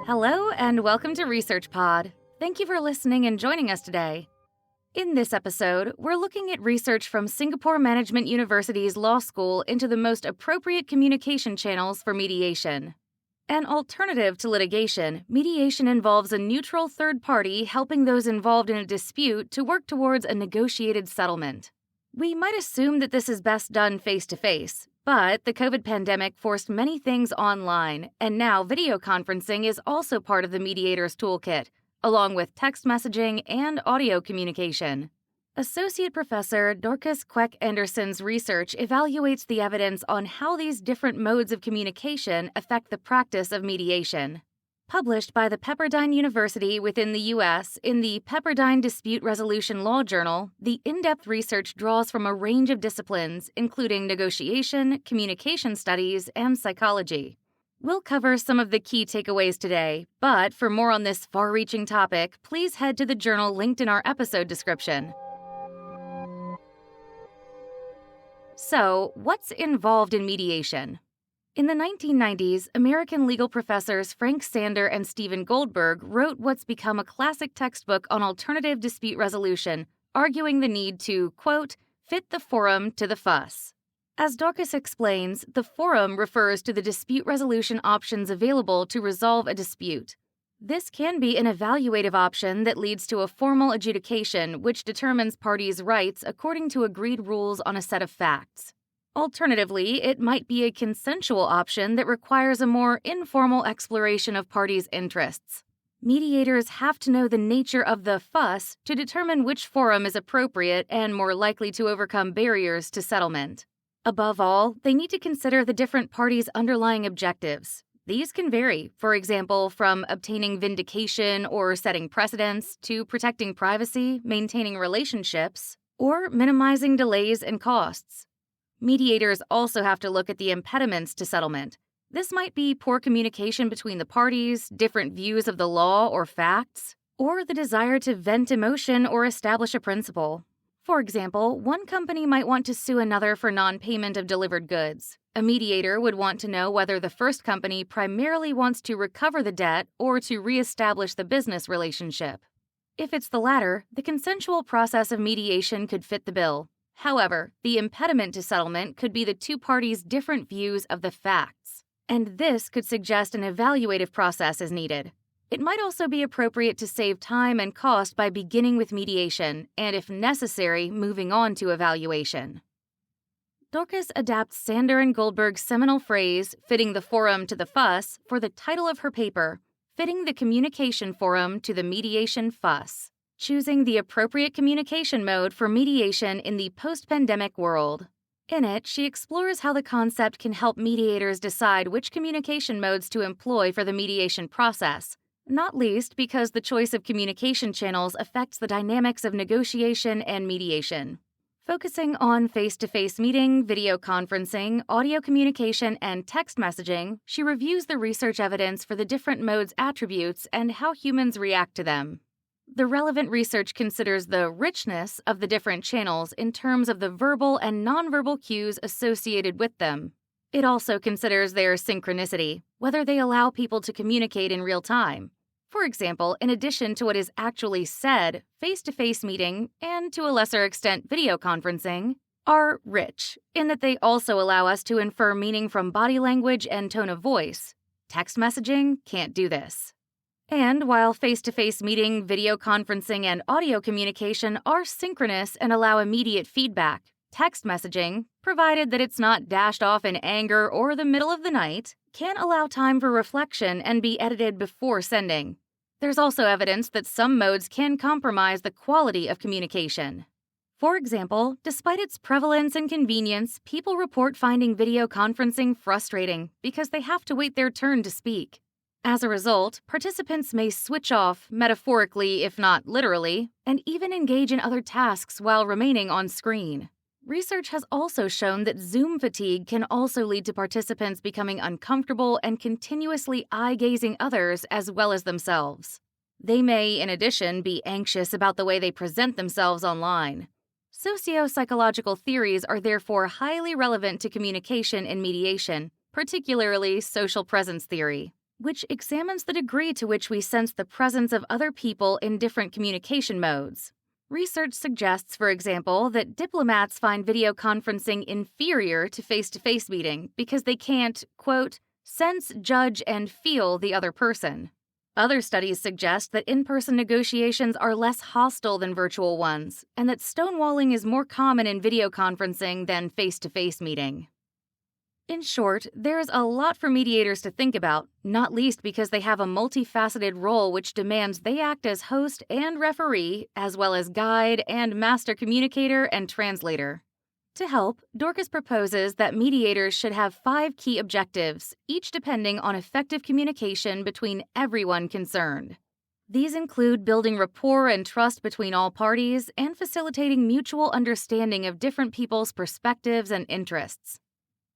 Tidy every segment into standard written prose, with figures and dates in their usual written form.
Hello and welcome to Research Pod. Thank you for listening and joining us today. In this episode, we're looking at research from Singapore Management University's law school into the most appropriate communication channels for mediation. An alternative to litigation, mediation involves a neutral third party helping those involved in a dispute to work towards a negotiated settlement. We might assume that this is best done face-to-face, but the COVID pandemic forced many things online, and now video conferencing is also part of the mediator's toolkit, along with text messaging and audio communication. Associate Professor Dorcas Quek Anderson's research evaluates the evidence on how these different modes of communication affect the practice of mediation. Published by the Pepperdine University within the U.S. in the Pepperdine Dispute Resolution Law Journal, the in-depth research draws from a range of disciplines, including negotiation, communication studies, and psychology. We'll cover some of the key takeaways today, but for more on this far-reaching topic, please head to the journal linked in our episode description. So, what's involved in mediation? In the 1990s, American legal professors Frank Sander and Stephen Goldberg wrote what's become a classic textbook on alternative dispute resolution, arguing the need to, quote, fit the forum to the fuss. As Dorcas explains, the forum refers to the dispute resolution options available to resolve a dispute. This can be an evaluative option that leads to a formal adjudication which determines parties' rights according to agreed rules on a set of facts. Alternatively, it might be a consensual option that requires a more informal exploration of parties' interests. Mediators have to know the nature of the fuss to determine which forum is appropriate and more likely to overcome barriers to settlement. Above all, they need to consider the different parties' underlying objectives. These can vary, for example, from obtaining vindication or setting precedents to protecting privacy, maintaining relationships, or minimizing delays and costs. Mediators also have to look at the impediments to settlement. This might be poor communication between the parties, different views of the law or facts, or the desire to vent emotion or establish a principle. For example, one company might want to sue another for non-payment of delivered goods. A mediator would want to know whether the first company primarily wants to recover the debt or to reestablish the business relationship. If it's the latter, the consensual process of mediation could fit the bill. However, the impediment to settlement could be the two parties' different views of the facts, and this could suggest an evaluative process is needed. It might also be appropriate to save time and cost by beginning with mediation, and if necessary, moving on to evaluation. Dorcas adapts Sander and Goldberg's seminal phrase, fitting the forum to the fuss, for the title of her paper, Fitting the Communication Forum to the Mediation Fuss. Choosing the appropriate communication mode for mediation in the post-pandemic world. In it, she explores how the concept can help mediators decide which communication modes to employ for the mediation process, not least because the choice of communication channels affects the dynamics of negotiation and mediation. Focusing on face-to-face meeting, video conferencing, audio communication, and text messaging, she reviews the research evidence for the different modes' attributes and how humans react to them. The relevant research considers the richness of the different channels in terms of the verbal and nonverbal cues associated with them. It also considers their synchronicity, whether they allow people to communicate in real time. For example, in addition to what is actually said, face-to-face meeting, and to a lesser extent video conferencing, are rich, in that they also allow us to infer meaning from body language and tone of voice. Text messaging can't do this. And while face-to-face meeting, video conferencing, and audio communication are synchronous and allow immediate feedback, text messaging, provided that it's not dashed off in anger or the middle of the night, can allow time for reflection and be edited before sending. There's also evidence that some modes can compromise the quality of communication. For example, despite its prevalence and convenience, people report finding video conferencing frustrating because they have to wait their turn to speak. As a result, participants may switch off, metaphorically if not literally, and even engage in other tasks while remaining on screen. Research has also shown that Zoom fatigue can also lead to participants becoming uncomfortable and continuously eye-gazing others as well as themselves. They may, in addition, be anxious about the way they present themselves online. Socio-psychological theories are therefore highly relevant to communication and mediation, particularly social presence theory. which examines the degree to which we sense the presence of other people in different communication modes. Research suggests, for example, that diplomats find video conferencing inferior to face-to-face meeting because they can't, quote, sense, judge, and feel the other person. Other studies suggest that in-person negotiations are less hostile than virtual ones, and that stonewalling is more common in video conferencing than face-to-face meeting. In short, there's a lot for mediators to think about, not least because they have a multifaceted role which demands they act as host and referee, as well as guide and master communicator and translator. To help, Dorcas proposes that mediators should have 5 key objectives, each depending on effective communication between everyone concerned. These include building rapport and trust between all parties and facilitating mutual understanding of different people's perspectives and interests.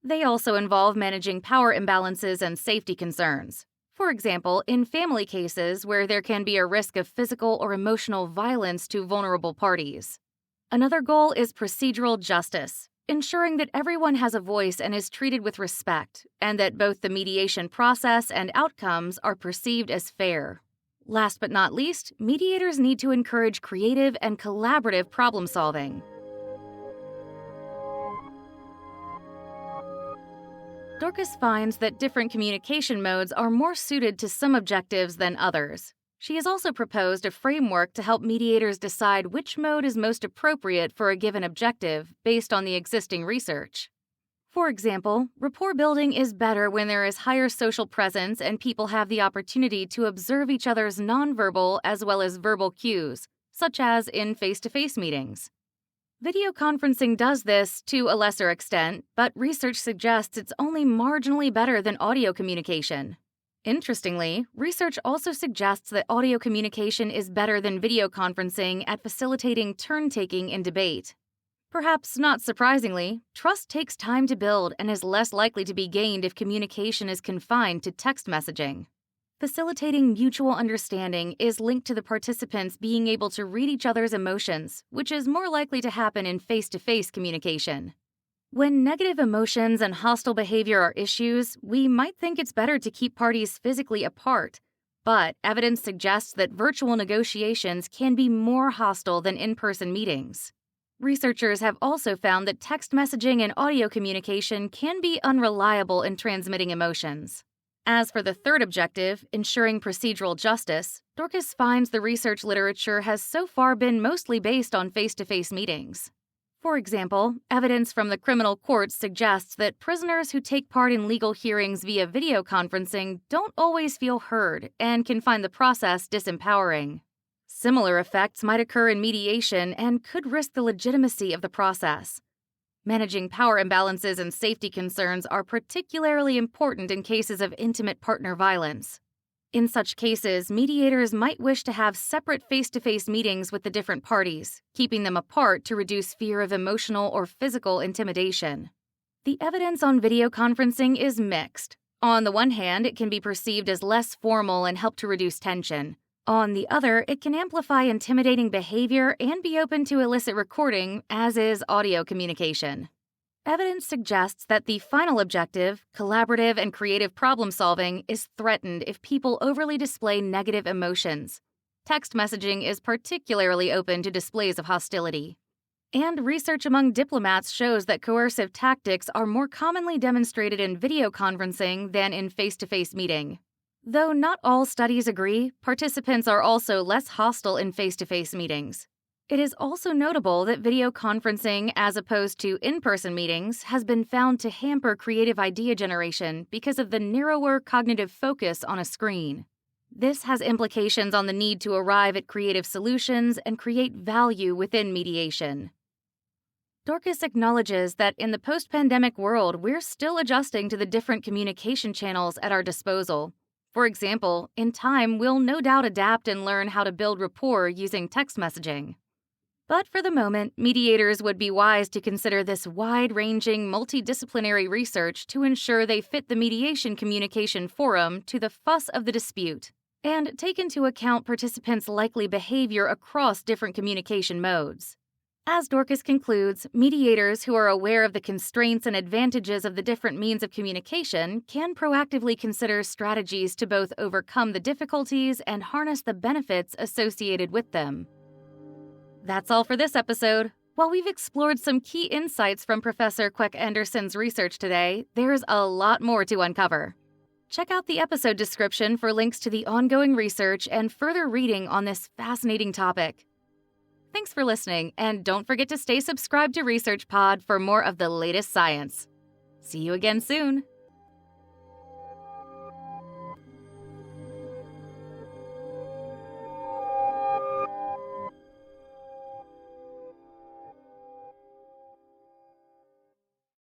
They also involve managing power imbalances and safety concerns. For example, in family cases where there can be a risk of physical or emotional violence to vulnerable parties. Another goal is procedural justice, ensuring that everyone has a voice and is treated with respect, and that both the mediation process and outcomes are perceived as fair. Last but not least, mediators need to encourage creative and collaborative problem solving. Dorcas finds that different communication modes are more suited to some objectives than others. She has also proposed a framework to help mediators decide which mode is most appropriate for a given objective based on the existing research. For example, rapport building is better when there is higher social presence and people have the opportunity to observe each other's nonverbal as well as verbal cues, such as in face-to-face meetings. Video conferencing does this to a lesser extent, but research suggests it's only marginally better than audio communication. Interestingly, research also suggests that audio communication is better than video conferencing at facilitating turn-taking in debate. Perhaps not surprisingly, trust takes time to build and is less likely to be gained if communication is confined to text messaging. Facilitating mutual understanding is linked to the participants being able to read each other's emotions, which is more likely to happen in face-to-face communication. When negative emotions and hostile behavior are issues, we might think it's better to keep parties physically apart, but evidence suggests that virtual negotiations can be more hostile than in-person meetings. Researchers have also found that text messaging and audio communication can be unreliable in transmitting emotions. As for the third objective, ensuring procedural justice, Dorcas finds the research literature has so far been mostly based on face-to-face meetings. For example, evidence from the criminal courts suggests that prisoners who take part in legal hearings via video conferencing don't always feel heard and can find the process disempowering. Similar effects might occur in mediation and could risk the legitimacy of the process. Managing power imbalances and safety concerns are particularly important in cases of intimate partner violence. In such cases, mediators might wish to have separate face-to-face meetings with the different parties, keeping them apart to reduce fear of emotional or physical intimidation. The evidence on video conferencing is mixed. On the one hand, it can be perceived as less formal and help to reduce tension. On the other, it can amplify intimidating behavior and be open to illicit recording, as is audio communication. Evidence suggests that the final objective, collaborative and creative problem solving, is threatened if people overly display negative emotions. Text messaging is particularly open to displays of hostility. And research among diplomats shows that coercive tactics are more commonly demonstrated in video conferencing than in face-to-face meeting. Though not all studies agree, participants are also less hostile in face-to-face meetings. It is also notable that video conferencing, as opposed to in-person meetings, has been found to hamper creative idea generation because of the narrower cognitive focus on a screen. This has implications on the need to arrive at creative solutions and create value within mediation. Dorcas acknowledges that in the post-pandemic world, we're still adjusting to the different communication channels at our disposal. For example, in time, we'll no doubt adapt and learn how to build rapport using text messaging. But for the moment, mediators would be wise to consider this wide-ranging, multidisciplinary research to ensure they fit the mediation communication forum to the fuss of the dispute, and take into account participants' likely behavior across different communication modes. As Dorcas concludes, mediators who are aware of the constraints and advantages of the different means of communication can proactively consider strategies to both overcome the difficulties and harness the benefits associated with them. That's all for this episode. While we've explored some key insights from Professor Quek Anderson's research today, there's a lot more to uncover. Check out the episode description for links to the ongoing research and further reading on this fascinating topic. Thanks for listening, and don't forget to stay subscribed to Research Pod for more of the latest science. See you again soon.